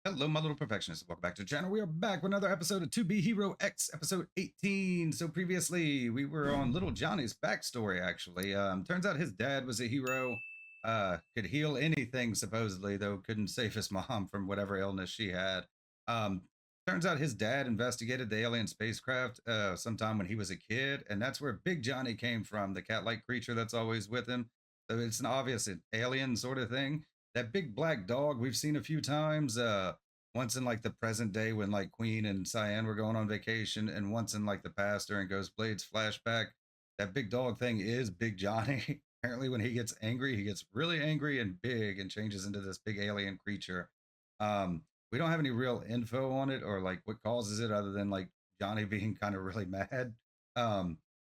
Hello, my little perfectionists. Welcome back to the channel. We are back with another episode of To Be Hero X, episode 18. So previously, we were on little Johnny's backstory, actually. Turns out his dad was a hero, could heal anything, supposedly, though couldn't save his mom from whatever illness she had. Um, Turns out his dad investigated the alien spacecraft sometime when he was a kid, and that's where Big Johnny came from, the cat-like creature that's always with him. So it's an obvious alien sort of thing. That big black dog we've seen a few times, once in like the present day when like Queen and Cyan were going on vacation, and once in like the past during Ghost Blade's flashback. That big dog thing is Big Johnny. Apparently when he gets angry, he gets really angry and big and changes into this big alien creature. We don't have any real info on it or like what causes it other than like Johnny being kind of really mad.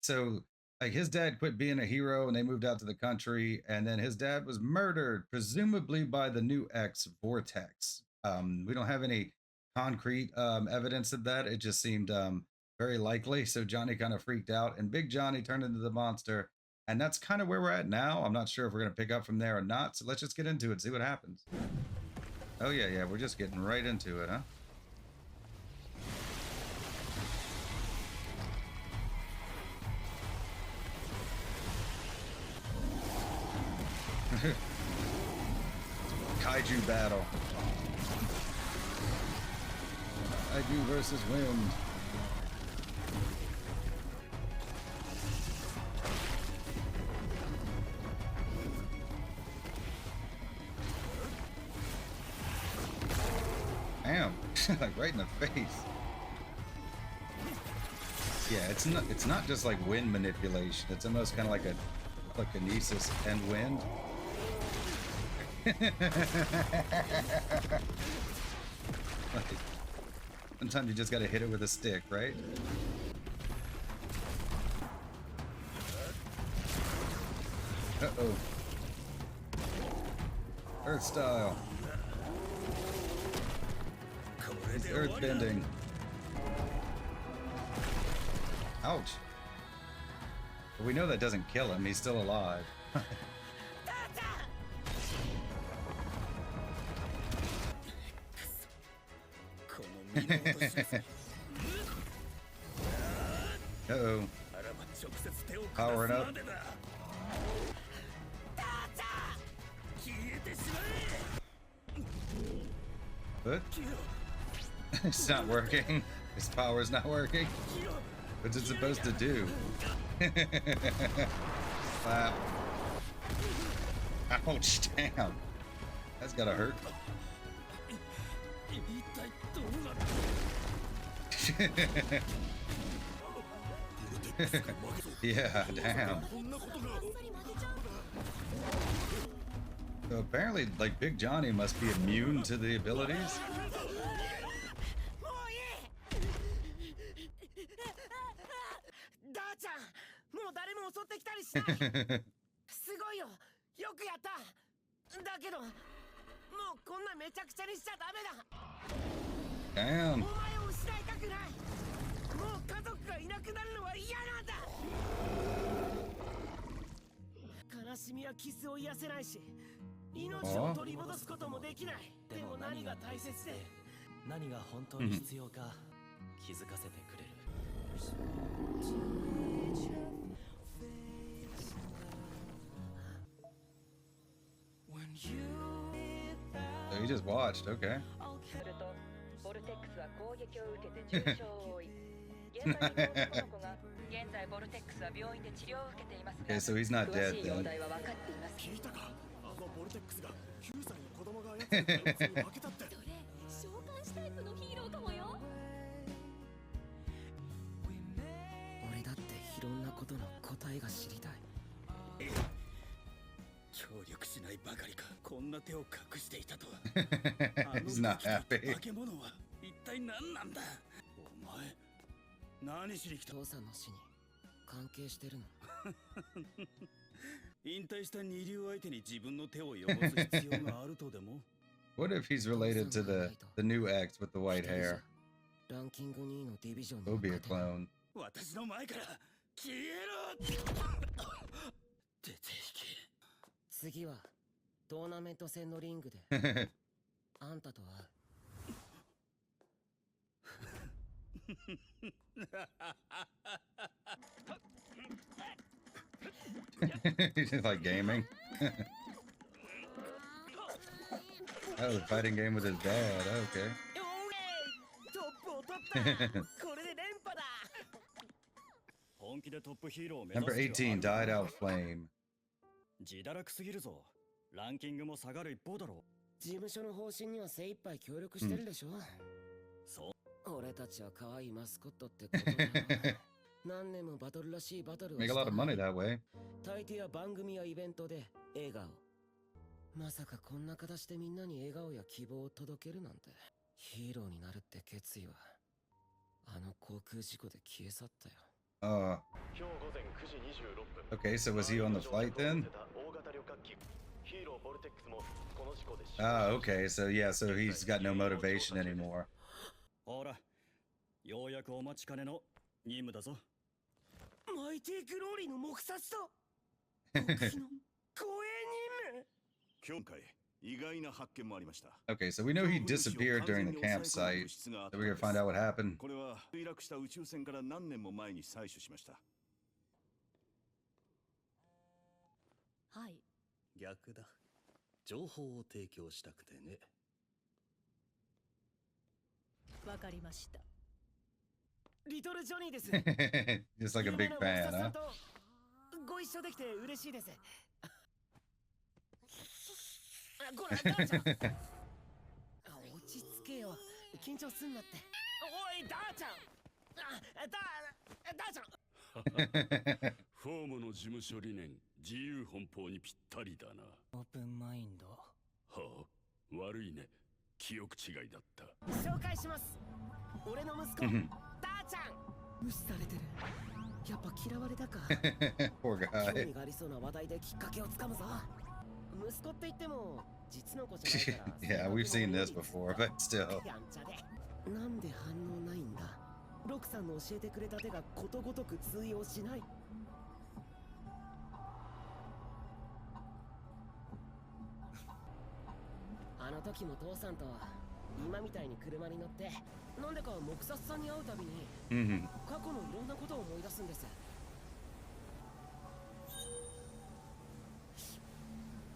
So like his dad quit being a hero and they moved out to the country, and then his dad was murdered, presumably by the new X Vortex. We don't have any concrete evidence of that. It just seemed very likely. So Johnny kind of freaked out, and Big Johnny turned into the monster. And that's kind of where we're at now. I'm not sure if we're going to pick up from there or not. So let's just get into it, see what happens. Oh, yeah, we're just getting right into it, huh? Kaiju battle. Kaiju versus wind. Damn, like right in the face. Yeah, it's not just like wind manipulation. It's almost kind of like a telekinesis and wind. Like, sometimes you just gotta hit it with a stick, right? Uh-oh. Earth style. It's earth bending. Ouch. But we know that doesn't kill him. He's still alive. Uh-oh. Powering up. What? It's not working. His power's not working. What's it supposed to do? Wow. Ouch, damn. That's gotta hurt. Yeah, damn. So apparently, like, Big Johnny must be immune to the abilities. Damn. So you just watched, okay. Okay, so he's not dead then. He's not happy. What if he's related to the new X with the white hair? Will be a clone. 次はトーナメント戦のリングであんたと会う。He's just like gaming. Oh, the fighting game with his dad. Okay. Number 18, Died Out Flame. 自堕落すぎるぞ。ランキングも下がる一方だろ。事務所の方針には精一杯協力してるでしょ。そう。俺たちは可愛いマスコットってことだな。何年もバトルらしいバトルを Make a lot of money that way. 大抵は番組やイベントで笑顔。まさかこんな形でみんなに笑顔や希望を届けるなんて。ヒーローになるって決意はあの航空事故で消え去ったよ。Okay, so was he on the flight then? Ah, okay, so yeah, so he's got no motivation anymore. ほら、ようやくお待ちかねの任務だぞ。マイティグローリーの黙殺だ。僕の護衛任務。今回意外な発見もありました。Okay, so we know he disappeared during the campsite. So we're gonna find out what happened. これは墜落した宇宙船から何年も前に採取しました。はい。逆だ。情報を提供したくてね。わかりました。リトルジョニーです。Just like a big fan, huh? ご一緒できて嬉しいです。こら、ダーちゃん。落ち着けよ。緊張すんなって。おい、ダーちゃん。ダーちゃん。フォームの事務所理念、自由奔放にぴったりだな。オープンマインド。はあ、悪いね。記憶違いだった。紹介します。俺の息子、ダーちゃん。無視されてる。やっぱ嫌われたか。Poor 興 guy. 味がありそうな話題できっかけをつかむぞ。息子って言っても実の子じゃないから。Yeah, we've seen this before, but still. やんちゃで。なんで反応ないんだ。ロクさんの教えてくれた手がことごとく通用しない。あの時も父さんと今みたいに車に乗ってなんでか黙殺さんに会うたびに過去のいろんなことを思い出すんです。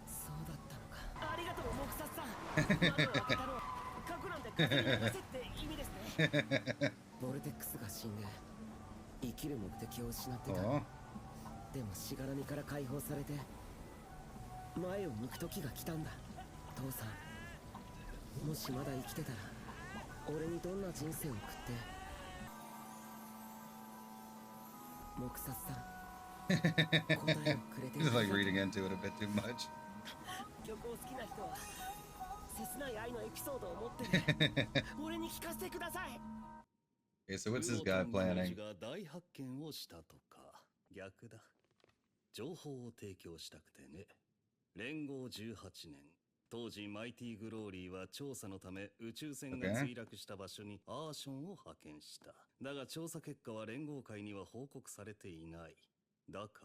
そうだったのか。ありがとう黙殺さん。窓を開けたのは過去なんて風に流せって意味ですね。ボルテックスが死んで生きる目的を失ってた。でもしがらみから解放されて前を向く時が来たんだ。父さん、もしまだ生きてたら俺にどんな人生を送って。黙殺さん、答えをくれて This is like reading into it a bit too much. 曲を好きな人は切ない愛のエピソードを持って俺に聞かせてください。Okay, so what's this guy planning? が大発見をしたとか。逆だ。情報を提供したくてね。連合18年。当時マイティグローリーは調査のため宇宙船が墜落した場所にアーションを派遣した。だが調査結果は連合会には報告されていない。だか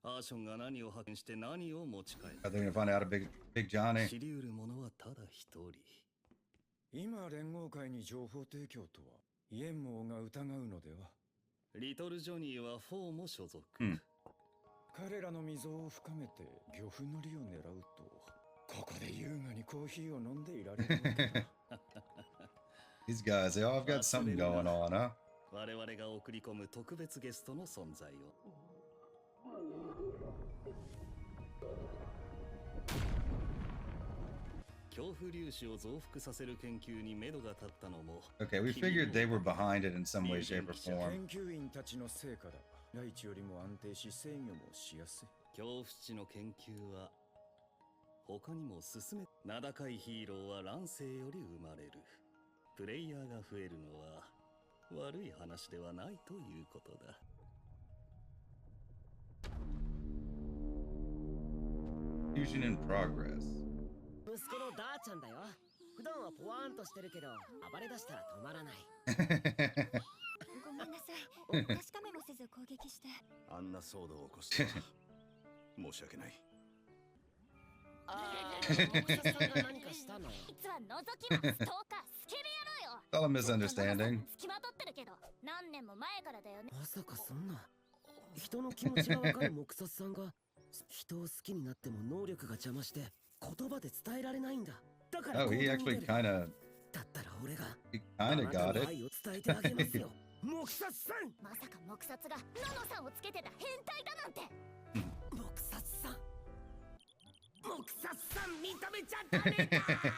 らアーションが何を派遣して何を持ち帰る。Are they gonna find out a big Johnny? 知り得る者はただ一人。今連合会に情報提供とはイエンモーが疑うのでは。リトルジョニーは4も所属。彼らの溝を深めて漁夫の利を狙うとここで優雅にコーヒーを飲んでいられるわけだ。These guys, they all got something going on, huh? 我々が送り込む特別ゲストの存在を。恐怖粒子を増幅させる研究に目処が立ったのも。Okay, we figured they were behind it in some way, shape, or form. 研究員たちの成果だ。大地よりも安定し制御もしやすい。恐怖地の研究は他にも進め。名高いヒーローは乱世より生まれる。プレイヤーが増えるのは悪い話ではないということだ。Fusion in progress. 息子のダーちゃんだよ。普段はポワーンとしてるけど暴れ出したら止まらない。ごめんなさい。確かめもせず攻撃して。あんな騒動を起こして申し訳ない。黙殺さんが何かしたの？実は覗き魔ストーカースケベ野郎よ。All a misunderstanding. 付きまとってるけどさかそんな人の気持ちがわかる木札さんが人を好きになっても能力が邪魔して言葉で伝えられないんだ。だから Oh, he actually kind of だったら俺が he kind あ of なた got の it. 愛を伝えてあげますよ。木札さん。まさか木札がナノさんをつけてた変態だなんて。木札さん。木札さん認めちゃダメだ。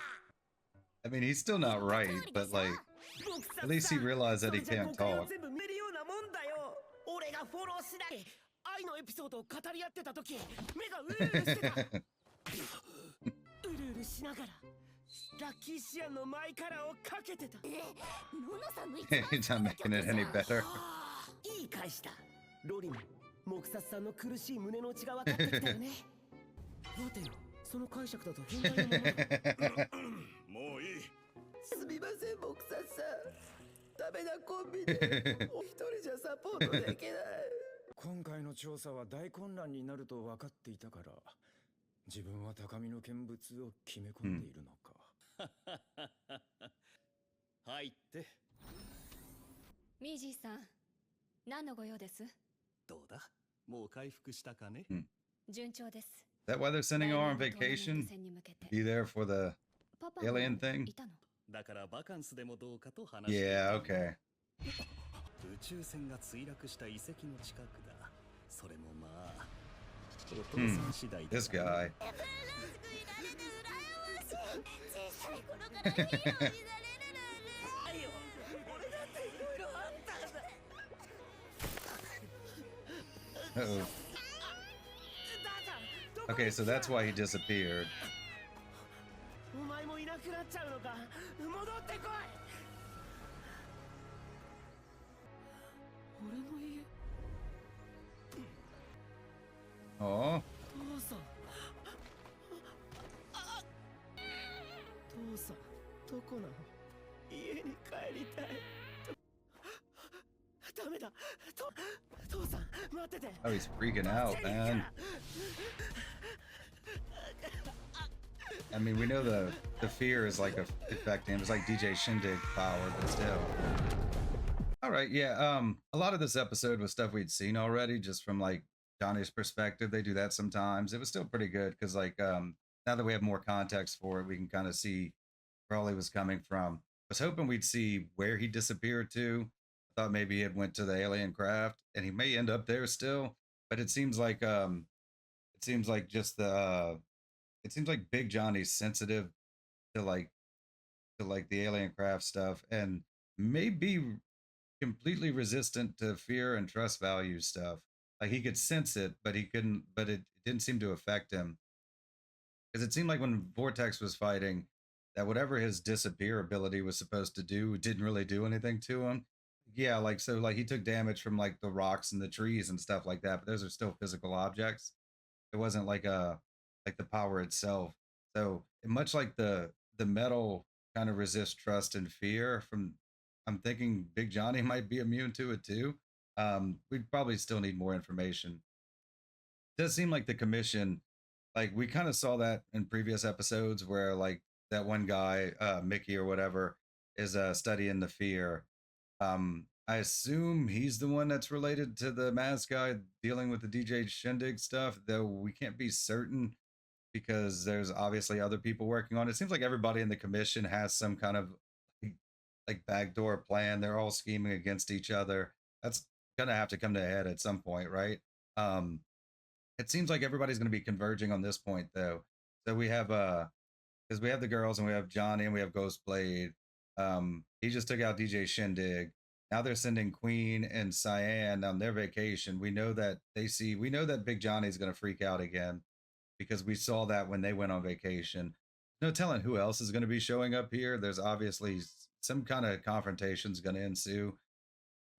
I mean, he's still not right, but like, at least he realized that he can't talk. 全部見るようなもんだよ。俺がフォローしない愛のエピソードを語り合ってた時、目がうるうるしてた。うるうるしながらラッキーシアンのマイカラーをかけてた。ノノさんの一 He's 番 not making it any better. いい返した。ロリも木札さんの苦しい胸の内が分かってきたよね。待てよ、その解釈だと変態のままだ。もういい。すみません木札さん。ダメなコンビでお一人じゃサポートできない。今回の調査は大混乱になると分かっていたから、自分は高みの見物を決め込んでいるのか。入って。ミージーさん、何のご用です？どうだ、もう回復したかね。順調です。Is that why they're sending her on vacation? Be there for the パパ alien thing? いたの？だからバカンスでもどうかと話して。 Yeah, okay. 宇宙船が墜落した遺跡の近くだ。それもまあお父さん次第だ。 This guy. 小さい頃からヒーローになれるなんて。俺だっていろいろあったんだ。 Uh-oh. Okay, so that's why he disappeared. お前もいなくなっちゃうのか。戻ってこい。俺の家。 Oh, 父さん。父さん、どこなの？家に帰りたい。ダメだ。父さん、待ってて。 oh, he's freaking out, man. I mean, we know the fear is like affecting him. It's like DJ Shindig power, but still. All right, yeah. A lot of this episode was stuff we'd seen already, just from like Johnny's perspective. They do that sometimes. It was still pretty good because like now that we have more context for it, we can kind of see where all he was coming from. I was hoping we'd see where he disappeared to. I thought maybe he had went to the alien craft, and he may end up there still. But it seems like just the it seems like Big Johnny's sensitive to like the alien craft stuff, and may be completely resistant to fear and trust value stuff. Like he could sense it, but he couldn't. But it didn't seem to affect him, because it seemed like when Vortex was fighting, that whatever his disappear ability was supposed to do didn't really do anything to him. Yeah, like so, like he took damage from like the rocks and the trees and stuff like that, but those are still physical objects. It wasn't like the power itself. So much like the metal kind of resists trust and fear from, I'm thinking Big Johnny might be immune to it too. We'd probably still need more information. It does seem like the commission, like we kind of saw that in previous episodes where like that one guy, Mickey or whatever, is studying the fear. I assume he's the one that's related to the mask guy dealing with the DJ Shindig stuff, though we can't be certain because there's obviously other people working on it. It seems like everybody in the commission has some kind of like backdoor plan. They're all scheming against each other. That's gonna have to come to a head at some point, right? It seems like everybody's gonna be converging on this point though. So we have because we have the girls and we have Johnny and we have Ghostblade. He just took out DJ Shindig. Now they're sending Queen and Cyan on their vacation. We know that Big Johnny's gonna freak out again because we saw that when they went on vacation. No telling who else is gonna be showing up here. There's obviously some kind of confrontation's gonna ensue.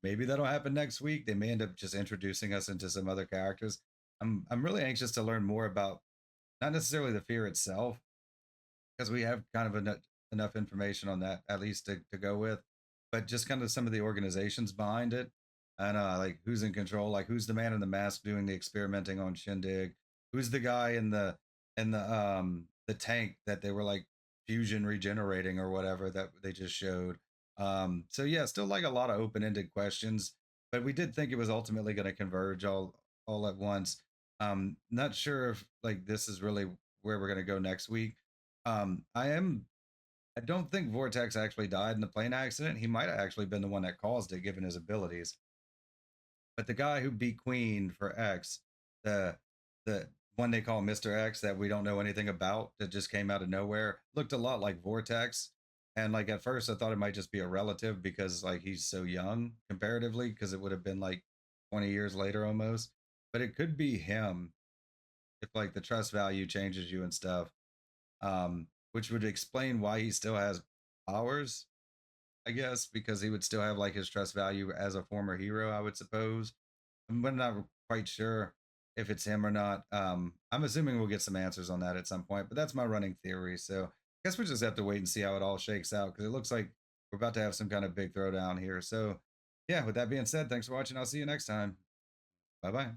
Maybe that'll happen next week. They may end up just introducing us into some other characters. I'm really anxious to learn more about not necessarily the fear itself, because we have kind of enough information on that at least to go with, but just kind of some of the organizations behind it and like who's in control, like who's the man in the mask doing the experimenting on Shindig, who's the guy in the tank that they were like fusion regenerating or whatever that they just showed. So yeah, still like a lot of open-ended questions, but we did think it was ultimately going to converge all at once. Not sure if like this is really where we're going to go next week. I don't think Vortex actually died in the plane accident. He might have actually been the one that caused it, given his abilities. But the guy who beat Queen for X, the one they call Mr. X that we don't know anything about, that just came out of nowhere, looked a lot like Vortex. And like at first I thought it might just be a relative because like he's so young comparatively, because it would have been like 20 years later almost. But it could be him if like the trust value changes you and stuff. Which would explain why he still has powers, I guess, because he would still have like his trust value as a former hero, I would suppose. I'm not quite sure if it's him or not. I'm assuming we'll get some answers on that at some point, but that's my running theory. So I guess we just have to wait and see how it all shakes out, because it looks like we're about to have some kind of big throwdown here. So yeah, with that being said, thanks for watching. I'll see you next time. Bye-bye.